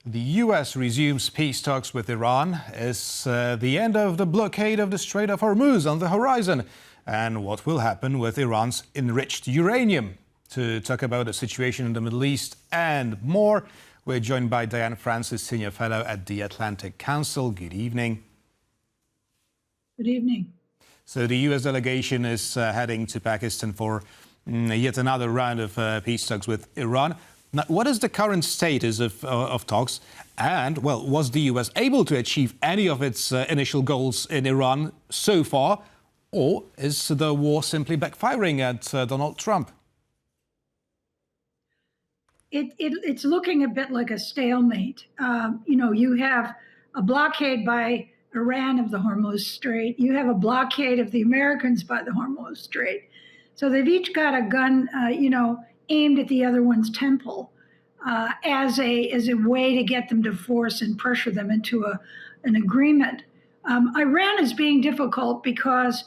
The U.S. resumes peace talks with Iran. Is the end of the blockade of the Strait of Hormuz on the horizon? And what will happen with Iran's enriched uranium? To talk about the situation in the Middle East and more, we're joined by Diane Francis, Senior Fellow at the Atlantic Council. Good evening. Good evening. So the U.S. delegation is heading to Pakistan for yet another round of peace talks with Iran. Now, what is the current status of talks? And, well, was the U.S. able to achieve any of its initial goals in Iran so far? Or is the war simply backfiring at Donald Trump? It's looking a bit like a stalemate. You have a blockade by Iran of the Hormuz Strait. You have a blockade of the Americans by the Hormuz Strait. So they've each got a gun, aimed at the other one's temple as a way to get them to force and pressure them into an agreement. Iran is being difficult because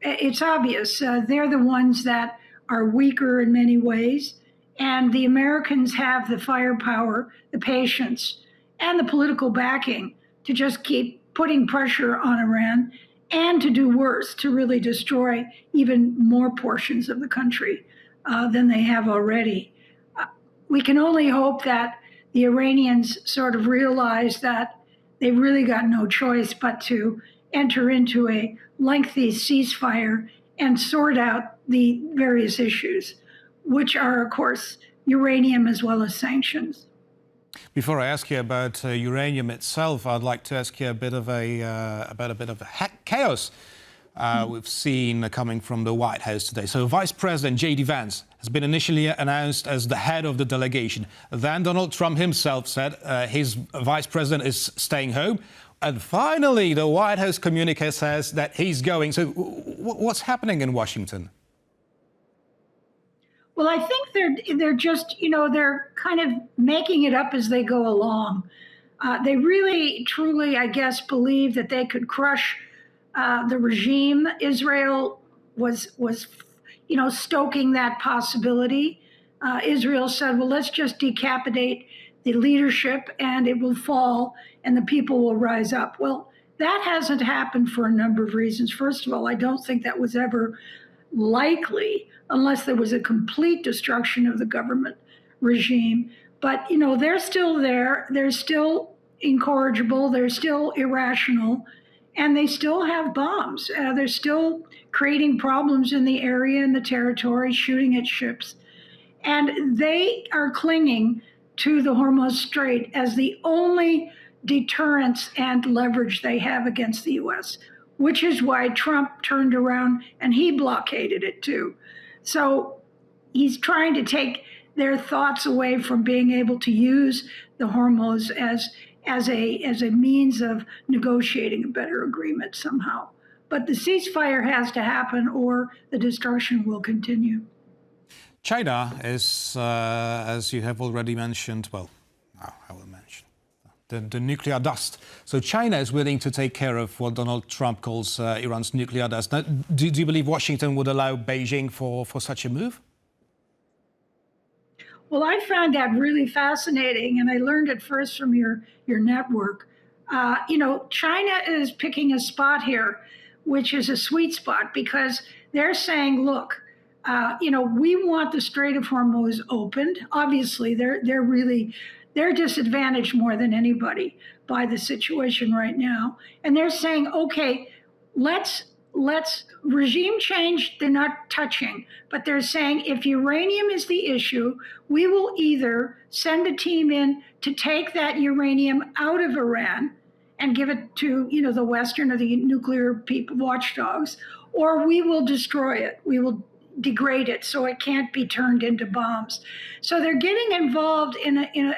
it's obvious they're the ones that are weaker in many ways, and the Americans have the firepower, the patience, and the political backing to just keep putting pressure on Iran and to do worse, to really destroy even more portions of the country than they have already. We can only hope that the Iranians sort of realize that they've really got no choice but to enter into a lengthy ceasefire and sort out the various issues, which are, of course, uranium as well as sanctions. Before I ask you about uranium itself, I'd like to ask you about a bit of chaos we've seen coming from the White House today. So Vice President JD Vance has been initially announced as the head of the delegation. Then Donald Trump himself said his vice president is staying home. And finally, the White House communique says that he's going. So what's happening in Washington? Well, I think they're just, they're kind of making it up as they go along. They really, truly, I guess, believe that they could crush the regime. Israel was stoking that possibility. Israel said, well, let's just decapitate the leadership and it will fall and the people will rise up. Well, that hasn't happened for a number of reasons. First of all, I don't think that was ever likely unless there was a complete destruction of the government regime. But, they're still there. They're still incorrigible. They're still irrational. And they still have bombs. They're still creating problems in the area and the territory, shooting at ships. And they are clinging to the Hormuz Strait as the only deterrence and leverage they have against the U.S., which is why Trump turned around and he blockaded it too. So he's trying to take their thoughts away from being able to use the Hormuz as a means of negotiating a better agreement somehow. But the ceasefire has to happen or the destruction will continue. China is, as you have already mentioned, I will mention the nuclear dust. So China is willing to take care of what Donald Trump calls Iran's nuclear dust. Now, do you believe Washington would allow Beijing for such a move? Well, I found that really fascinating, and I learned it first from your network. China is picking a spot here, which is a sweet spot, because they're saying, look, we want the Strait of Hormuz opened. Obviously, they're disadvantaged more than anybody by the situation right now. And they're saying, okay, let's regime change, they're not touching, but they're saying if uranium is the issue, we will either send a team in to take that uranium out of Iran and give it to, the Western or the nuclear people, watchdogs, or we will destroy it. We will degrade it so it can't be turned into bombs. So they're getting involved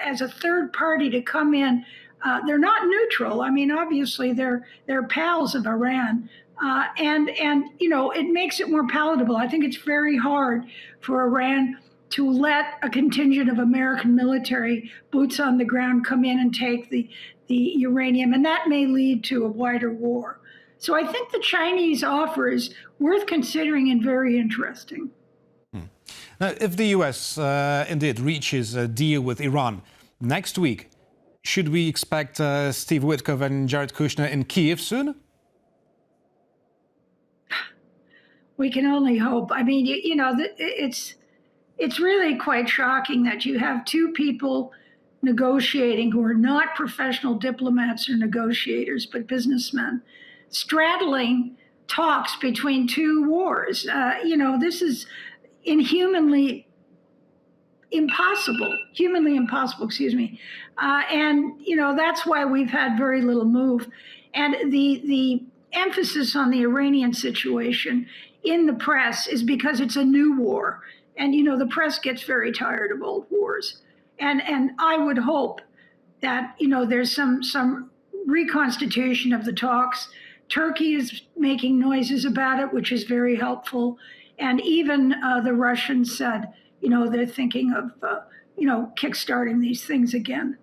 as a third party to come in. They're not neutral. I mean, obviously they're pals of Iran. And it makes it more palatable. I think it's very hard for Iran to let a contingent of American military boots on the ground come in and take the uranium, and that may lead to a wider war. So I think the Chinese offer is worth considering and very interesting. Now, if the U.S. indeed reaches a deal with Iran next week, Should we expect Steve Witkoff and Jared Kushner in Kiev soon? We can only hope. I mean, it's really quite shocking that you have two people negotiating who are not professional diplomats or negotiators, but businessmen, straddling talks between two wars. This is humanly impossible, excuse me. That's why we've had very little move. And the emphasis on the Iranian situation in the press is because it's a new war. And, the press gets very tired of old wars. And I would hope that, there's some reconstitution of the talks. Turkey is making noises about it, which is very helpful. And even the Russians said, they're thinking of, kickstarting these things again.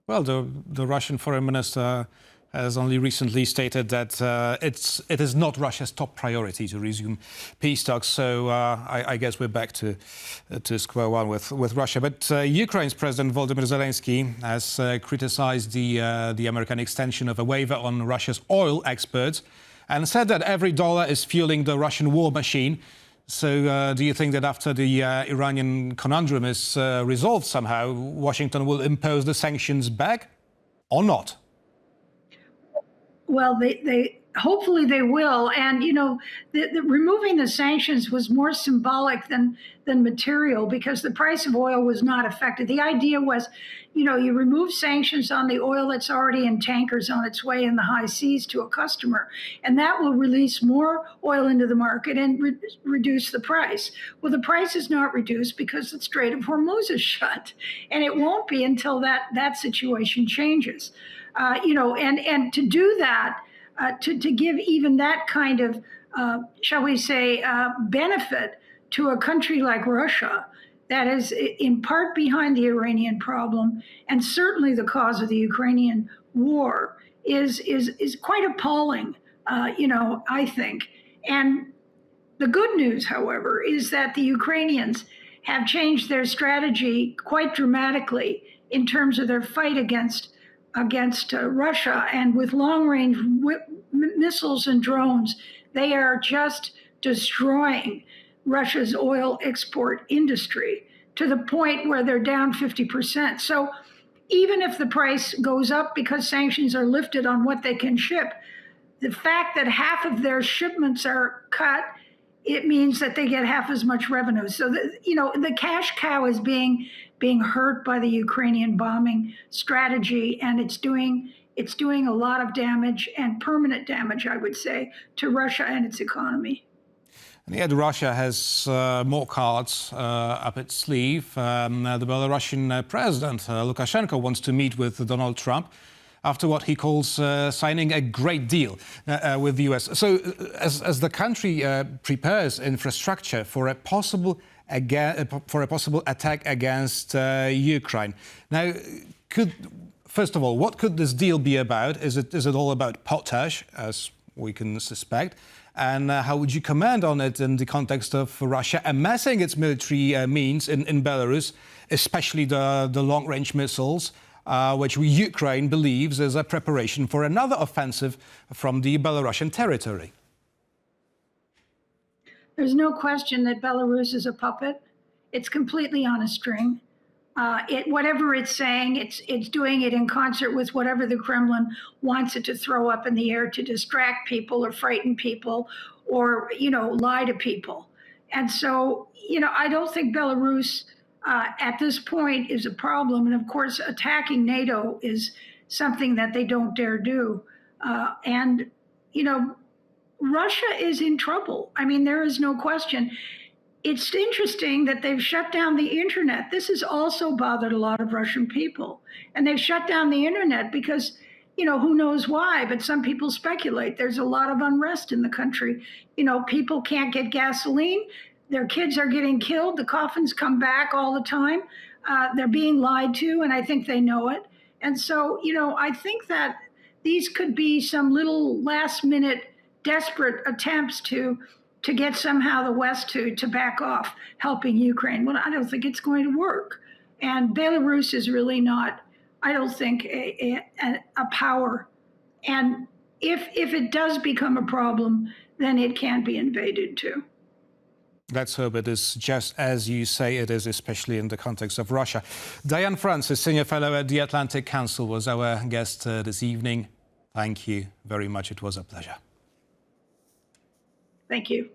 Well, the Russian foreign minister has only recently stated that it is not Russia's top priority to resume peace talks. So I guess we're back to square one with Russia. But Ukraine's President Volodymyr Zelensky has criticized the American extension of a waiver on Russia's oil exports and said that every dollar is fueling the Russian war machine. So do you think that after the Iranian conundrum is resolved somehow, Washington will impose the sanctions back or not? Well, they hopefully they will. And, the removing the sanctions was more symbolic than material because the price of oil was not affected. The idea was, you remove sanctions on the oil that's already in tankers on its way in the high seas to a customer, and that will release more oil into the market and reduce the price. Well, the price is not reduced because the Strait of Hormuz is shut, and it won't be until that situation changes. And to do that, to give even that kind of, shall we say, benefit to a country like Russia that is in part behind the Iranian problem and certainly the cause of the Ukrainian war is quite appalling, I think. And the good news, however, is that the Ukrainians have changed their strategy quite dramatically in terms of their fight against Russia, and with long-range missiles and drones, they are just destroying Russia's oil export industry to the point where they're down 50%. So even if the price goes up because sanctions are lifted on what they can ship, the fact that half of their shipments are cut, it means that they get half as much revenue. So the cash cow is being hurt by the Ukrainian bombing strategy, and it's doing a lot of damage, and permanent damage, I would say, to Russia and its economy. And yet Russia has more cards up its sleeve. The Belarusian president, Lukashenko, wants to meet with Donald Trump after what he calls signing a great deal with the US. So as the country prepares infrastructure for a possible attack against Ukraine. Now, first of all, what could this deal be about? Is it all about potash, as we can suspect? And how would you comment on it in the context of Russia amassing its military means in Belarus, especially the long-range missiles, which Ukraine believes is a preparation for another offensive from the Belarusian territory? There's no question that Belarus is a puppet. It's completely on a string. Whatever it's saying, it's doing it in concert with whatever the Kremlin wants it to throw up in the air to distract people or frighten people or, lie to people. And so, I don't think Belarus at this point is a problem. And of course, attacking NATO is something that they don't dare do. Russia is in trouble. I mean, there is no question. It's interesting that they've shut down the internet. This has also bothered a lot of Russian people. And they've shut down the internet because, who knows why, but some people speculate there's a lot of unrest in the country. People can't get gasoline. Their kids are getting killed. The coffins come back all the time. They're being lied to, and I think they know it. And so, I think that these could be some little last-minute desperate attempts to get somehow the West to back off helping Ukraine. Well, I don't think it's going to work. And Belarus is really not, I don't think, a power. And if it does become a problem, then it can be invaded too. Let's hope it is just as you say it is, especially in the context of Russia. Diane Francis, Senior Fellow at the Atlantic Council, was our guest this evening. Thank you very much. It was a pleasure. Thank you.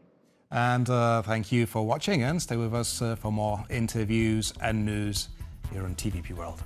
And thank you for watching, and stay with us for more interviews and news here on TVP World.